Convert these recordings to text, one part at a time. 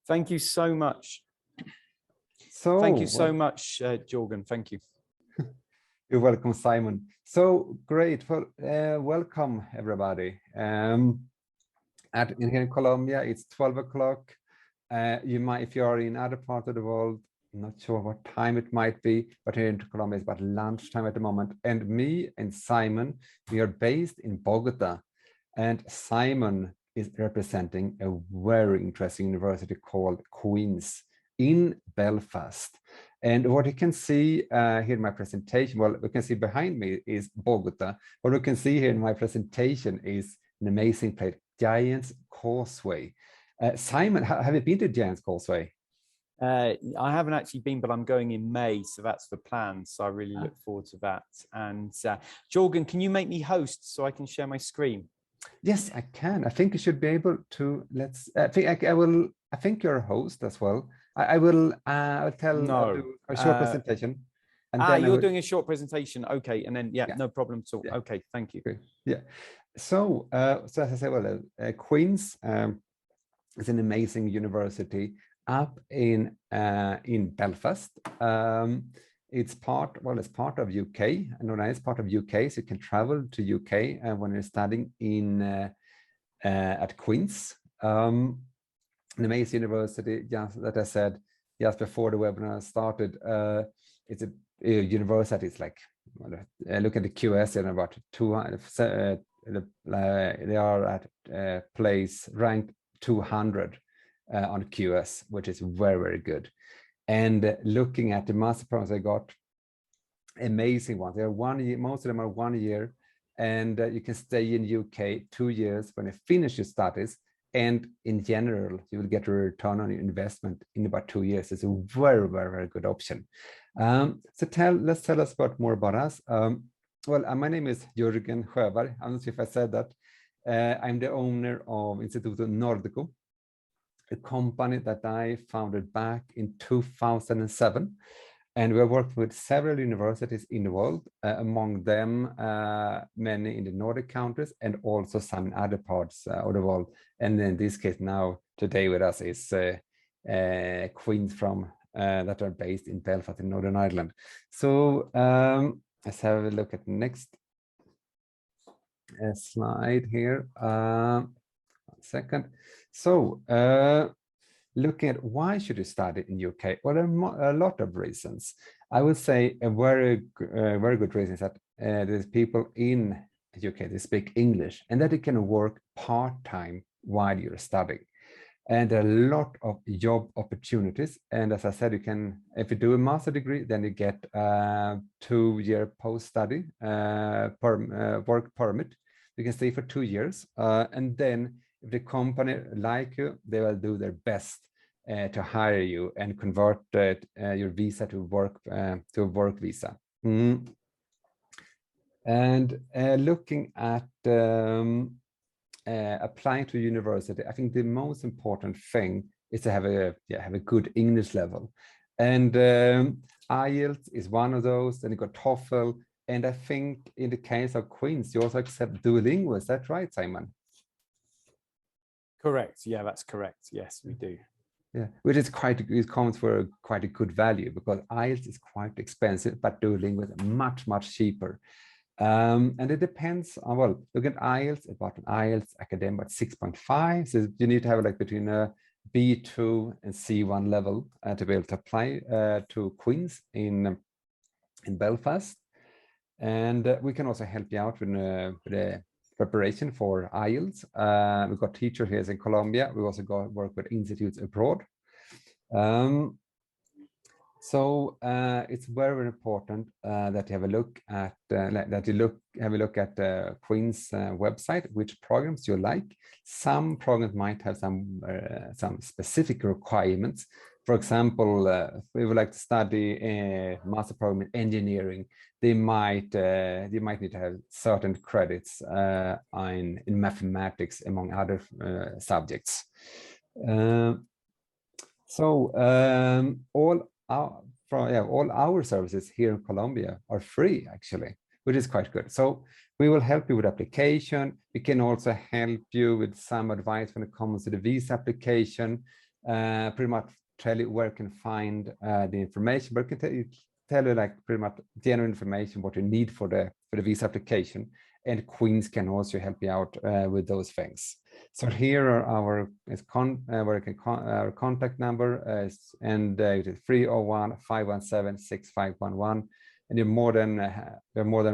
Thank you so much. Thank you so much, Jorgen. Thank you. You're welcome, Simon. So great. Well, welcome everybody. In here in Colombia, it's 12 o'clock. You might, if you are in other parts of the world, I'm not sure what time it might be, but here in Colombia, it's about lunchtime at the moment. And me and Simon, we are based in Bogota. And Simon is representing a very interesting university called Queen's in Belfast. And what you can see here in my presentation, well, we can see behind me is Bogota. What we can see here in my presentation is an amazing place, Giant's Causeway. Simon, have you been to Giant's Causeway? I haven't actually been, but I'm going in May, so that's the plan. So I really look forward to that. And Jorgen, can you make me host so I can share my screen? Yes, I can. I think you should be able to. I think you're a host as well. I'll do a short presentation. And you're doing a short presentation. Okay. And then, no problem at all. Yeah. Okay. Thank you. Yeah. So as I said, well, Queen's is an amazing university up in Belfast. It's part of UK, and it's part of UK, so you can travel to UK when you're studying at Queen's. An amazing university, just that I said just before the webinar started. It's a university. It's like, look at the QS and about 200. They are at place ranked 200 on QS, which is very, very good. And looking at the master programs I got, amazing ones. They are 1 year. Most of them are 1 year, and you can stay in UK 2 years when you finish your studies. And in general, you will get a return on your investment in about 2 years. It's a very, very, very good option. Let's tell us more about us. My name is Jörgen Sjöberg. I'm not sure if I said that. I'm the owner of Instituto Nordico, a company that I founded back in 2007. And we have worked with several universities in the world, among them many in the Nordic countries and also some in other parts of the world. And in this case now, today with us is Queens from that are based in Belfast in Northern Ireland. So let's have a look at the next slide here. 1 second. So looking at why should you study in UK? Well, there are a lot of reasons. I would say a very good reason is that there's people in UK that speak English and that you can work part-time while you're studying. And there are a lot of job opportunities. And as I said, you can, if you do a master degree, then you get a 2-year post-study work permit. You can stay for 2 years. And then if the company like you, they will do their best to hire you and convert your visa to a work visa. And looking at applying to university, I think the most important thing is to have a good English level. And IELTS is one of those. Then you got TOEFL, and I think in the case of Queen's, you also accept Duolingo. Is that right, Simon? Correct. Yeah, that's correct. Yes, we do. Yeah, which is it comes for quite a good value because IELTS is quite expensive, but Duolingo is much cheaper. And it depends on, well, look at IELTS, about an IELTS academic at 6.5. So you need to have like between a B2 and C1 level to be able to apply to Queen's in Belfast. And we can also help you out with the preparation for IELTS. We've got teachers here in Colombia. We also work with institutes abroad. So it's very important that you have a look at Queen's website, which programs you like. Some programs might have some specific requirements. For example, if we would like to study a master program in engineering, you might need to have certain credits in mathematics, among other subjects. All our services here in Colombia are free, actually, which is quite good. So we will help you with application. We can also help you with some advice when it comes to the visa application. pretty much tell you where you can find the information, but it can tell you like pretty much general information what you need for the visa application, and Queens can also help you out with those things. So here are our our contact number and it is 301-517-6511, and you're more than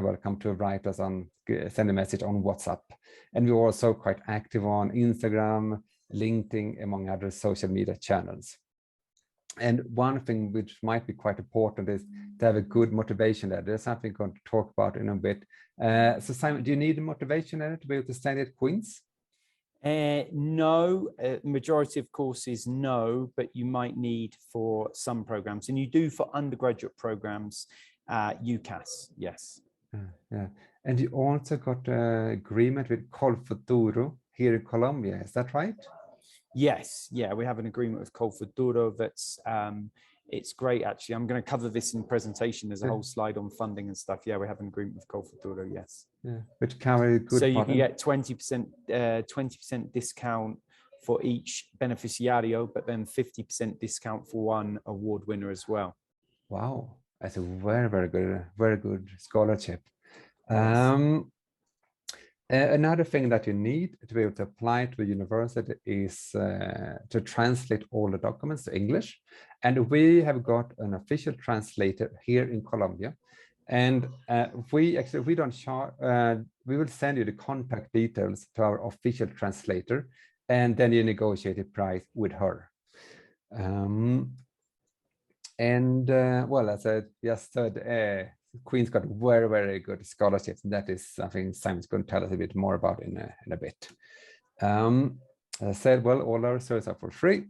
welcome to write us send a message on WhatsApp. And we're also quite active on Instagram, LinkedIn, among other social media channels. And one thing which might be quite important is to have a good motivation there. There's something I'm going to talk about in a bit. So Simon, do you need a motivation there to be able to study at Queens? No, majority of courses, no, but you might need for some programs, and you do for undergraduate programs, UCAS, yes. Yeah, and you also got an agreement with Futuro here in Colombia, is that right? Yes, yeah, we have an agreement with Futuro that's it's great actually. I'm going to cover this in the presentation. There's a whole slide on funding and stuff. Yeah, we have an agreement with Futuro, yes. Yeah, which cover good. So you can get 20% discount for each beneficiario, but then 50% discount for one award winner as well. Wow, that's a very good scholarship. Yes. Another thing that you need to be able to apply to a university is to translate all the documents to English. And we have got an official translator here in Colombia. And we don't charge, we will send you the contact details to our official translator, and then you negotiate a price with her. Well, as I just said, Queen's got very good scholarships, and that is something Simon's going to tell us a bit more about in a bit. As I said, well, all our services are for free.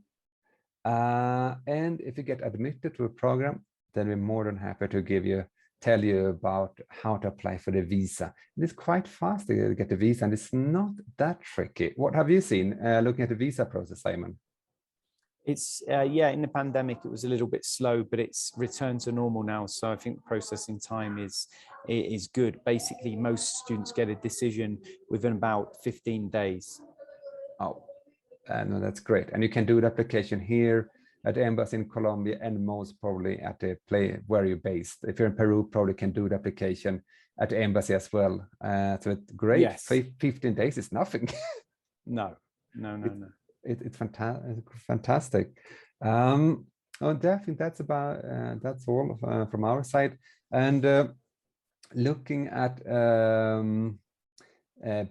And if you get admitted to a program, then we're more than happy to tell you about how to apply for the visa. And it's quite fast to get the visa, and it's not that tricky. What have you seen looking at the visa process, Simon? It's yeah, in the pandemic it was a little bit slow, but it's returned to normal now. So I think processing time is good. Basically, most students get a decision within about 15 days. Oh, no, that's great. And you can do the application here at the embassy in Colombia, and most probably at the place where you're based. If you're in Peru, probably can do the application at the embassy as well. So it's great. Yes. 15 days is nothing. No. It's fantastic. I think that's all from our side. And looking at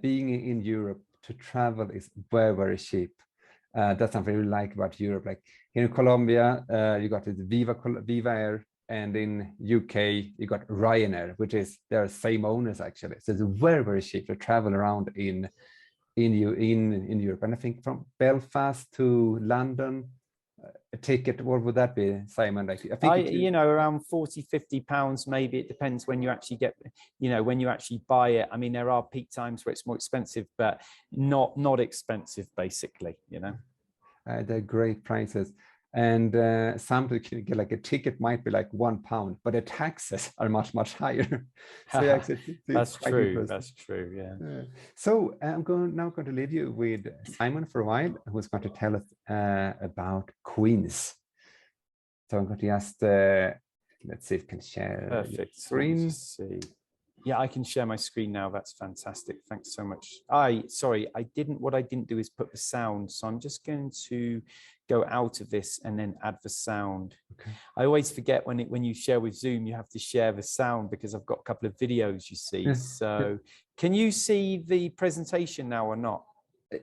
being in Europe, to travel is very cheap. That's something we like about Europe. Like here in Colombia, you got the Viva Air, and in UK you got Ryanair, which is they're same owners actually. So it's very cheap to travel around in Europe. And I think from Belfast to London, a ticket, what would that be, Simon? Like I think around 40-50 pounds maybe. It depends when you actually get, when you actually buy it. I mean, there are peak times where it's more expensive, but not expensive basically. They're great prices. And sometimes you can get like a ticket might be like £1, but the taxes are much higher. So actually, that's true. That's true. Yeah. So I'm now going to leave you with Simon for a while, who's going to tell us about Queens. So I'm going to just let's see if I can share. Perfect. Screen. See. Yeah, I can share my screen now. That's fantastic. Thanks so much. What I didn't do is put the sound. So I'm just going to go out of this and then add the sound. Okay. I always forget when you share with Zoom, you have to share the sound because I've got a couple of videos, you see. Yeah. So can you see the presentation now or not?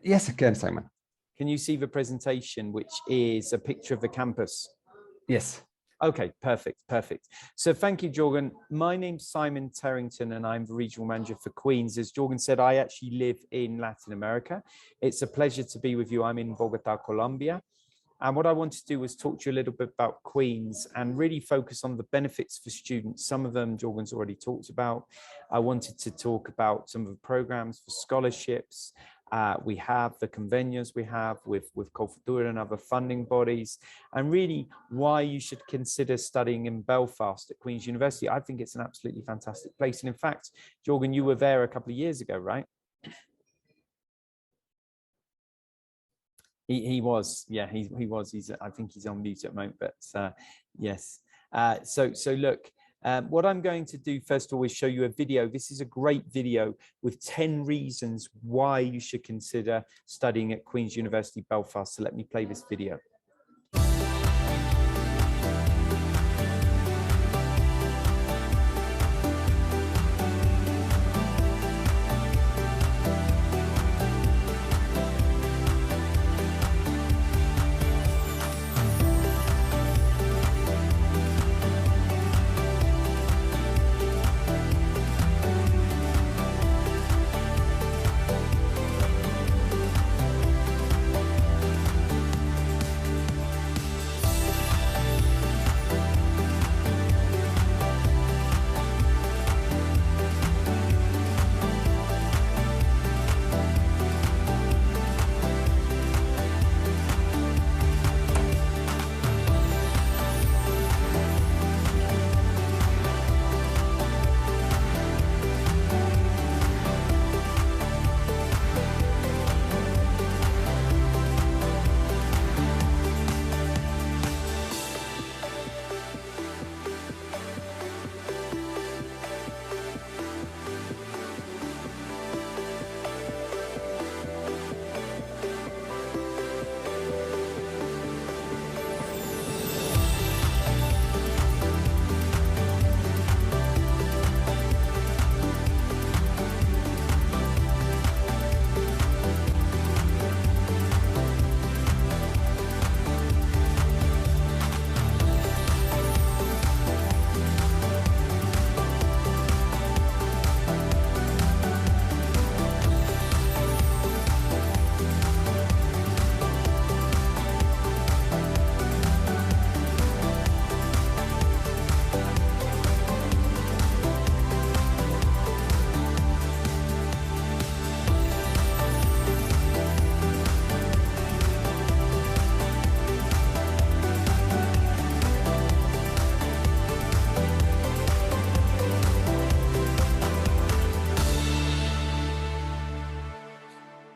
Yes, I can, Simon. Can you see the presentation, which is a picture of the campus? Yes. Okay, perfect. So thank you, Jorgen. My name's Simon Terrington, and I'm the regional manager for Queens. As Jorgen said, I actually live in Latin America. It's a pleasure to be with you. I'm in Bogota, Colombia. And what I wanted to do was talk to you a little bit about Queens and really focus on the benefits for students. Some of them Jorgen's already talked about. I wanted to talk about some of the programs for scholarships. We have the convenios we have with Cultura and other funding bodies, and really why you should consider studying in Belfast at Queen's University. I think it's an absolutely fantastic place. And in fact, Jorgen, you were there a couple of years ago, right? He was, yeah, he was. I think he's on mute at the moment, but yes. So look, what I'm going to do first of all is show you a video. This is a great video with 10 reasons why you should consider studying at Queen's University Belfast. So let me play this video.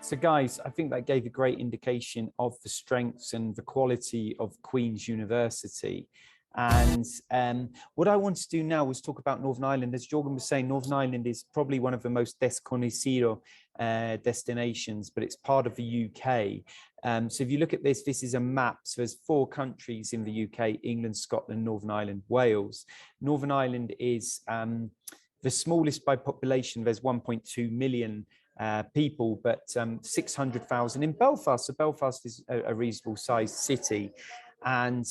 So guys, I think that gave a great indication of the strengths and the quality of Queen's University. And what I want to do now is talk about Northern Ireland. As Jorgen was saying, Northern Ireland is probably one of the most desconocido destinations, but it's part of the UK. So if you look at this, this is a map. So there's 4 countries in the UK: England, Scotland, Northern Ireland, Wales. Northern Ireland is the smallest by population. There's 1.2 million people, but 600,000 in Belfast. So Belfast is a reasonable sized city. And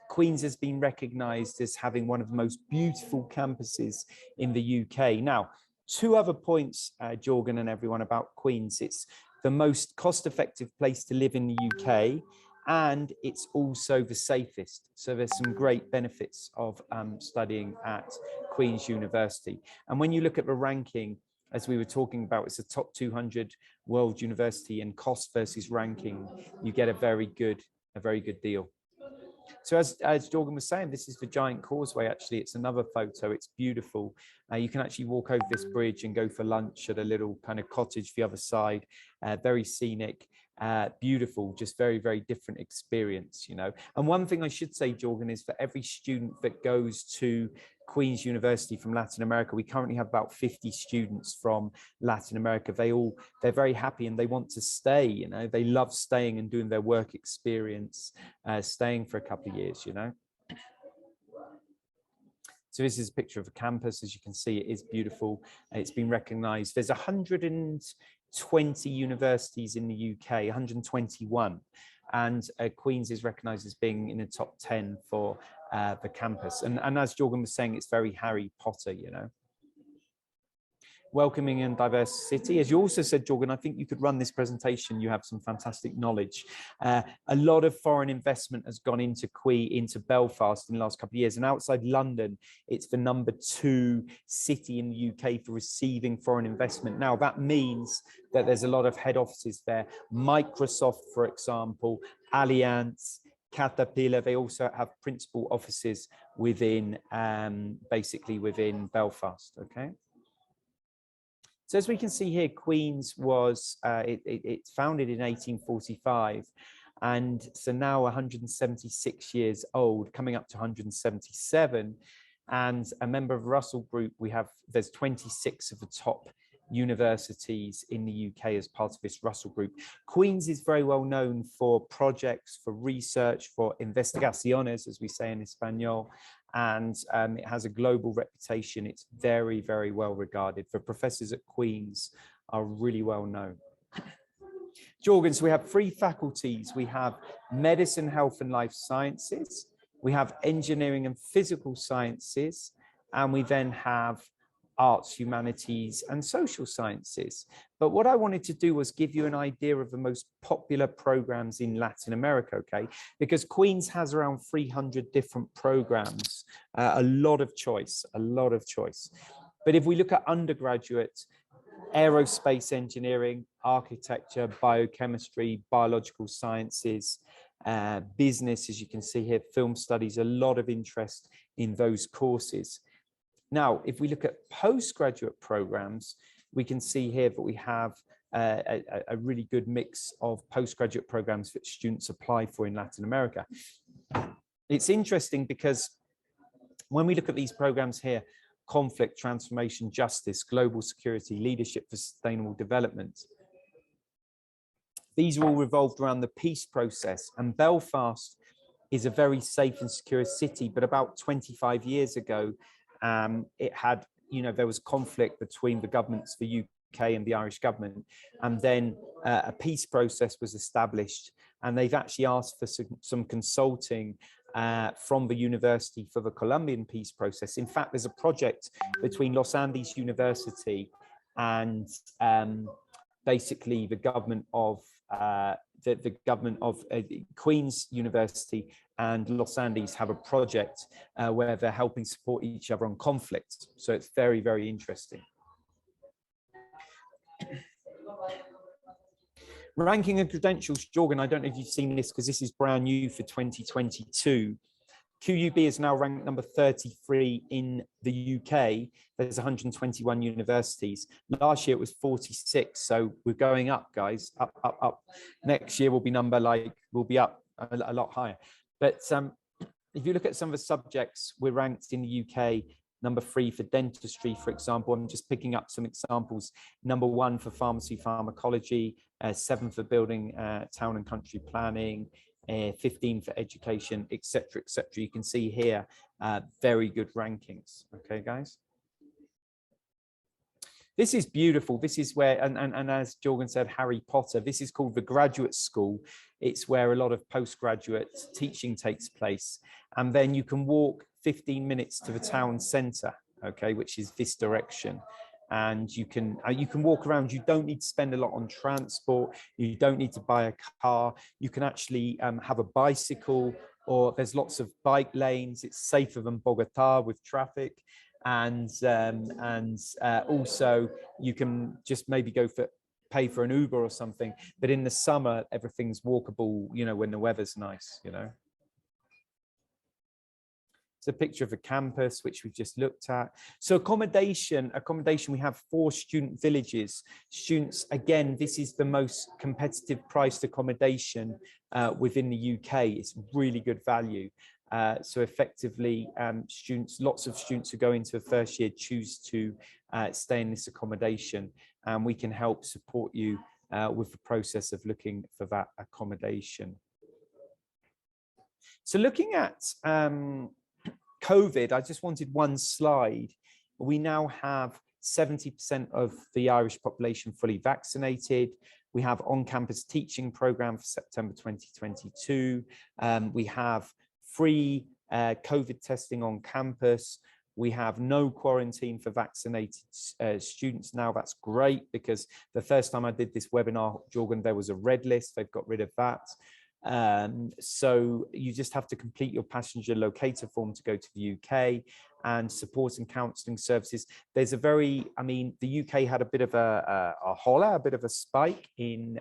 Queen's has been recognised as having one of the most beautiful campuses in the UK. Now, 2 other points, Jorgen and everyone, about Queen's. It's the most cost-effective place to live in the UK, and it's also the safest. So there's some great benefits of studying at Queen's University. And when you look at the ranking, as we were talking about, it's a top 200 world university, and cost versus ranking, you get a very good deal. So as Jorgen was saying, this is the giant causeway. Actually, it's another photo. It's beautiful. You can actually walk over this bridge and go for lunch at a little kind of cottage the other side. Very scenic, beautiful, just very, very different experience, you know. And one thing I should say, Jorgen, is for every student that goes to Queen's University from Latin America, we currently have about 50 students from Latin America. They're very happy and they want to stay, you know. They love staying and doing their work experience, staying for a couple of years, you know. So this is a picture of a campus. As you can see, it is beautiful. It's been recognized. There's 120 universities in the UK, 121. And Queen's is recognized as being in the top 10 for the campus. And as Jorgen was saying, it's very Harry Potter, you know. Welcoming and diverse city. As you also said, Jorgen, I think you could run this presentation. You have some fantastic knowledge. A lot of foreign investment has gone into Belfast in the last couple of years, and outside London, it's the #2 city in the UK for receiving foreign investment. Now, that means that there's a lot of head offices there. Microsoft, for example, Allianz, Caterpillar, they also have principal offices within, basically within Belfast, okay? So as we can see here, Queen's was, it's founded in 1845. And so now 176 years old, coming up to 177. And a member of Russell Group, there's 26 of the top universities in the UK as part of this Russell Group. Queen's is very well known for projects, for research, for investigaciones, as we say in Espanol, and it has a global reputation. It's very, very well regarded. The professors at Queen's are really well known. Jorgen, so we have 3 faculties. We have medicine, health and life sciences. We have engineering and physical sciences. And we then have arts, humanities and social sciences. But what I wanted to do was give you an idea of the most popular programs in Latin America, okay? Because Queen's has around 300 different programs, a lot of choice, a lot of choice. But if we look at undergraduate, aerospace engineering, architecture, biochemistry, biological sciences, business, as you can see here, film studies, a lot of interest in those courses. Now, if we look at postgraduate programs, we can see here that we have a really good mix of postgraduate programs that students apply for in Latin America. It's interesting because when we look at these programs here, conflict, transformation, justice, global security, leadership for sustainable development, these are all revolved around the peace process. And Belfast is a very safe and secure city, but about 25 years ago, it had, there was conflict between the governments, the UK and the Irish government, and then a peace process was established, and they've actually asked for some consulting from the university for the Colombian peace process. In fact, there's a project between Los Andes University and basically the government of Queen's University and Los Andes have a project where they're helping support each other on conflict. So it's very, very interesting. Ranking and credentials, Jorgen, I don't know if you've seen this because this is brand new for 2022. QUB is now ranked number 33 in the UK. There's 121 universities. Last year it was 46, so we're going up, guys, up, up, up. Next year we'll be we'll be up a lot higher. But if you look at some of the subjects, we're ranked in the UK number 3 for dentistry, for example. I'm just picking up some examples. Number 1 for pharmacy, pharmacology, 7 for building, town and country planning, 15 for education, etc., etc. You can see here very good rankings. Okay, guys. This is beautiful. This is where, and as Jorgen said, Harry Potter, this is called the Graduate School. It's where a lot of postgraduate teaching takes place. And then you can walk 15 minutes to the town centre, okay, which is this direction. And you can walk around. You don't need to spend a lot on transport. You don't need to buy a car. You can actually have a bicycle, or there's lots of bike lanes. It's safer than Bogota with traffic. And also you can just maybe pay for an Uber or something. But in the summer, everything's walkable, when the weather's nice, It's a picture of a campus, which we've just looked at. So accommodation, we have 4 student villages. Students, again, this is the most competitive priced accommodation within the UK. It's really good value. So effectively, lots of students who go into a first year choose to stay in this accommodation, and we can help support you with the process of looking for that accommodation. So looking at COVID, I just wanted one slide. We now have 70% of the Irish population fully vaccinated. We have on-campus teaching program for September 2022. We have free COVID testing on campus. We have no quarantine for vaccinated students now. That's great, because the first time I did this webinar, Jorgen, there was a red list. They've got rid of that. So you just have to complete your passenger locator form to go to the UK, and support and counselling services. There's the UK had a bit of a spike in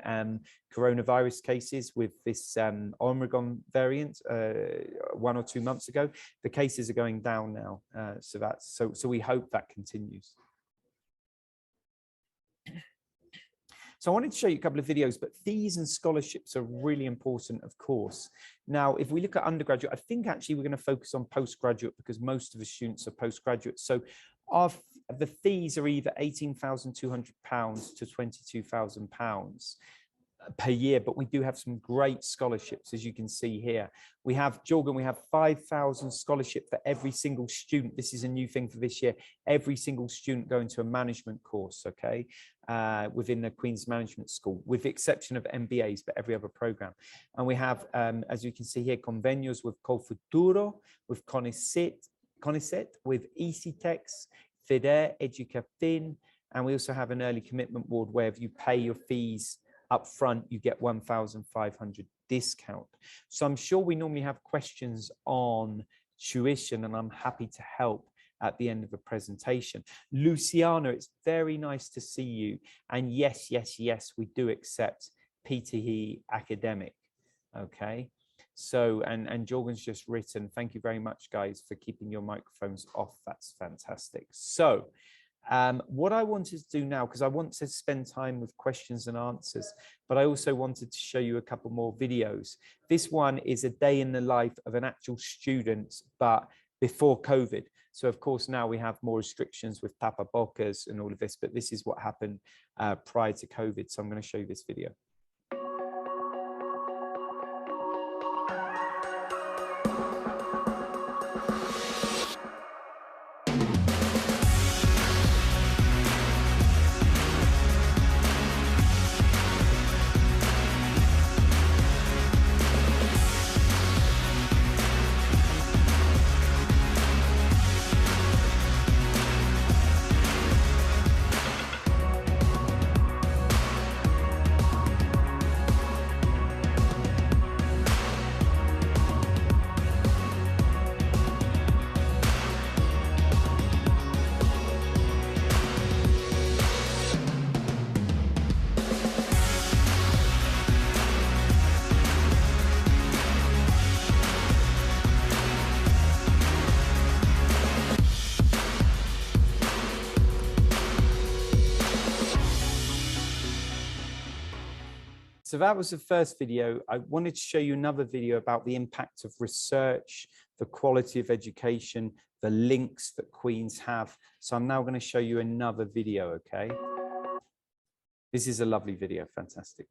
coronavirus cases with this Omicron variant 1 or 2 months ago. The cases are going down now, so we hope that continues. So I wanted to show you a couple of videos, but fees and scholarships are really important, of course. Now, if we look at undergraduate, I think actually we're going to focus on postgraduate because most of the students are postgraduate. So the fees are either £18,200 to £22,000 per year, but we do have some great scholarships, as you can see here. We have, Jorgen, we have 5,000 scholarship for every single student. This is a new thing for this year. Every single student going to a management course, okay, within the Queen's Management School, with the exception of MBAs, but every other program. And we have, as you can see here, convenios with Colfuturo, with Conoce, with EasyTex, FIDE, Educafin, and we also have an early commitment board where if you pay your fees up front, you get 1,500 discount. So I'm sure we normally have questions on tuition, and I'm happy to help at the end of the presentation. Luciana, it's very nice to see you. And yes, we do accept PTE academic. Okay. So, and Jorgen's just written, thank you very much, guys, for keeping your microphones off. That's fantastic. So, what I wanted to do now, because I want to spend time with questions and answers, but I also wanted to show you a couple more videos. This one is a day in the life of an actual student, but before COVID. So of course, now we have more restrictions with tapabocas and all of this, but this is what happened prior to COVID. So I'm going to show you this video. So that was the first video. I wanted to show you another video about the impact of research, the quality of education, the links that Queen's have. So I'm now going to show you another video, okay? This is a lovely video, fantastic.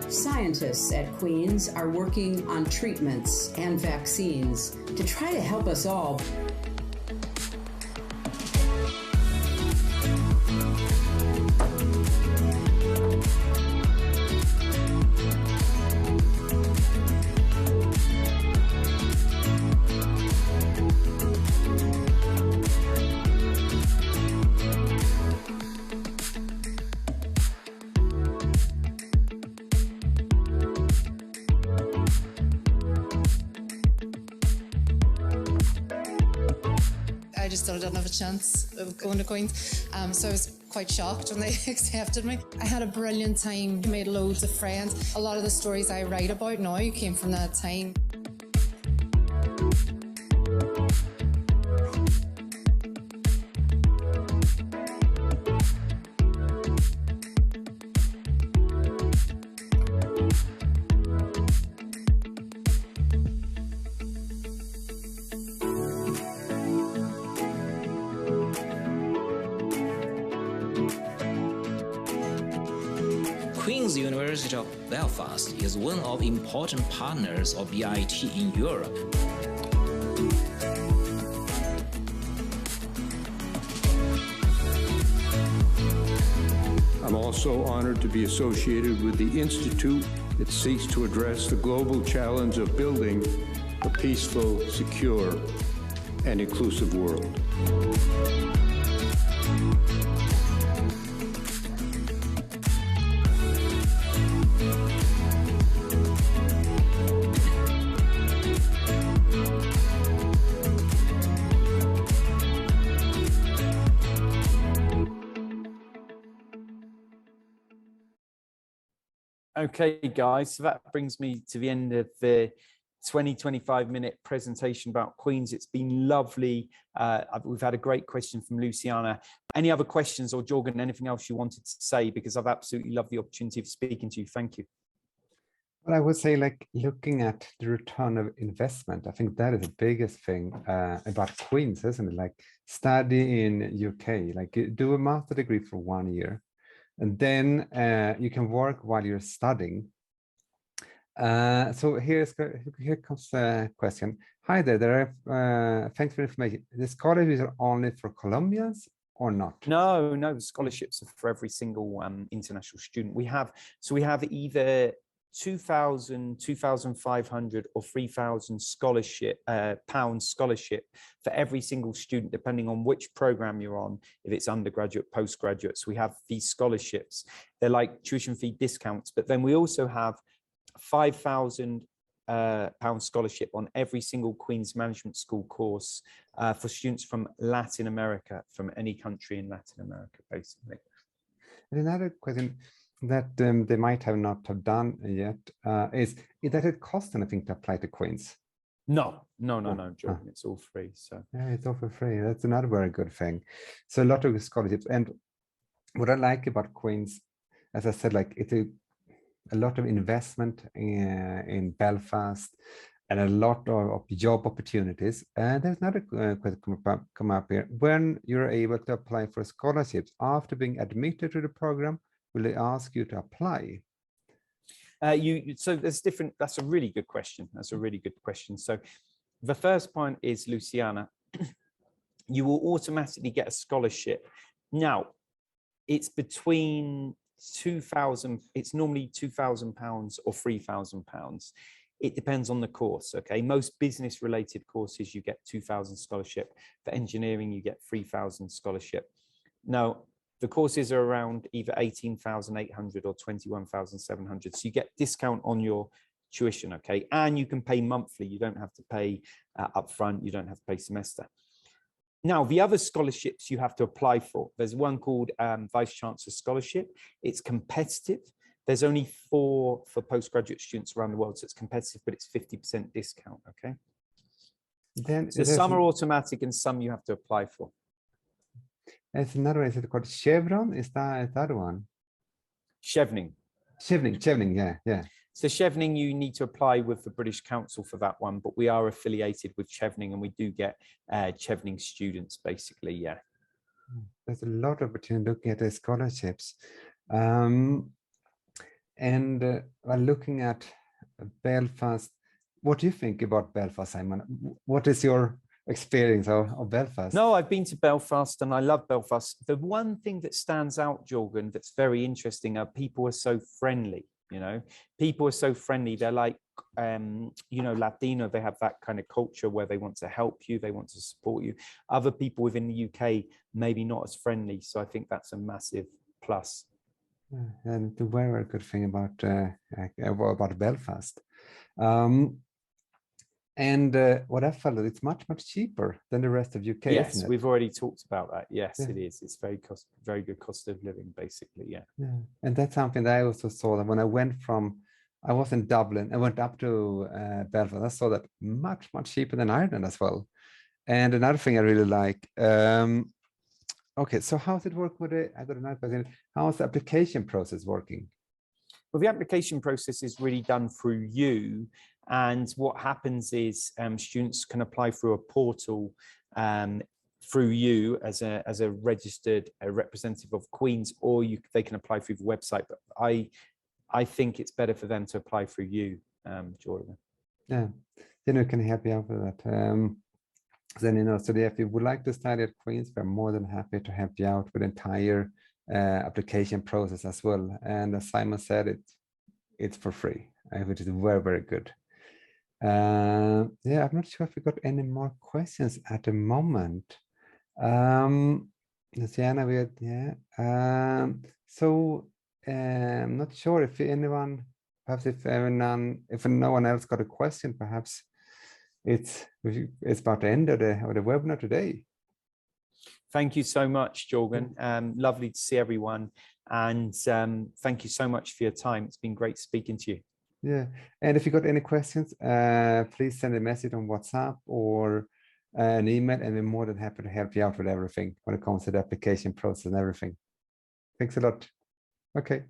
Scientists at Queen's are working on treatments and vaccines to try to help us all. I just thought I didn't have a chance of going to Queen's, so I was quite shocked when they accepted me. I had a brilliant time, made loads of friends. A lot of the stories I write about now came from that time. Queen's University of Belfast is one of the important partners of BIT in Europe. also honored to be associated with the institute that seeks to address the global challenge of building a peaceful, secure, and inclusive world. Okay, guys, so that brings me to the end of the 25-minute presentation about Queen's. It's been lovely. We've had a great question from Luciana. Any other questions, or Jorgen, anything else you wanted to say? Because I've absolutely loved the opportunity of speaking to you. Thank you. Well, I would say, like, looking at the return of investment, I think that is the biggest thing about Queen's, isn't it? Like, study in UK, like do a master degree for 1 year, and then you can work while you're studying. So here comes a question. Hi there. Thanks for the information. The scholarships are only for Colombians or not? No, the scholarships are for every single international student. We have either 2,000, 2,500 or 3,000 pounds scholarship for every single student, depending on which program you're on, if it's undergraduate, postgraduate. So we have these scholarships. They're like tuition fee discounts, but then we also have 5,000 pound scholarship on every single Queen's Management School course for students from Latin America, from any country in Latin America, basically. And another question that they might not have done yet is that it costs anything to apply to Queen's? No, Jordan, it's all free. So yeah, it's all for free. That's another very good thing. So a lot of scholarships. And what I like about Queen's, as I said, like it's a lot of investment in Belfast and a lot of job opportunities. And there's another question come up here. When you're able to apply for scholarships after being admitted to the program, will they ask you to apply? So there's different. That's a really good question. So the first point is, Luciana, you will automatically get a scholarship. Now, it's between 2,000. It's normally £2,000 or £3,000. It depends on the course. Okay, most business-related courses you get 2,000 scholarship. For engineering, you get 3,000 scholarship. Now, the courses are around either 18,800 or 21,700. So you get discount on your tuition, okay? And you can pay monthly. You don't have to pay upfront. You don't have to pay semester. Now, the other scholarships you have to apply for, there's one called Vice Chancellor Scholarship. It's competitive. There's only 4 for postgraduate students around the world, so it's competitive, but it's 50% discount, okay? Then so some are automatic and some you have to apply for. It's another one. Is it called Chevron? Is that one? Chevening, yeah. So Chevening, you need to apply with the British Council for that one, but we are affiliated with Chevening and we do get Chevening students, basically, yeah. There's a lot of opportunity looking at the scholarships. And while looking at Belfast, what do you think about Belfast, Simon? What is your experience of Belfast? No, I've been to Belfast and I love Belfast. The one thing that stands out, Jorgen, that's very interesting are people are so friendly, you know. People are so friendly. They're like, you know, Latino, they have that kind of culture where they want to help you, they want to support you. Other people within the UK, maybe not as friendly. So I think that's a massive plus. And the very good thing about Belfast. And what I felt, it's much cheaper than the rest of UK. Yes, isn't it? we've already talked about that. Yes, yeah. It is. It's very good cost of living, basically. Yeah. And that's something that I also saw that when I was in Dublin, I went up to Belfast. I saw that much cheaper than Ireland as well. And another thing I really like. Okay, so how's it work with it? I got another question. How's the application process working? Well, the application process is really done through you. And what happens is students can apply through a portal through you as a registered representative of Queen's, or they can apply through the website. But I think it's better for them to apply through you, Jordan. Yeah, then we can help you out with that. Then, you know, so if you would like to study at Queen's, we're more than happy to help you out with the entire application process as well. And as Simon said, it's for free, which is very, very good. Yeah, I'm not sure if we got any more questions at the moment. Luciana, we had, yeah. I'm not sure if anyone, perhaps if no one else got a question, perhaps it's about the end of the webinar today. Thank you so much, Jorgen. Lovely to see everyone. And thank you so much for your time. It's been great speaking to you. Yeah, and if you got any questions, please send a message on WhatsApp or an email, and we're more than happy to help you out with everything when it comes to the application process and everything. Thanks a lot. Okay.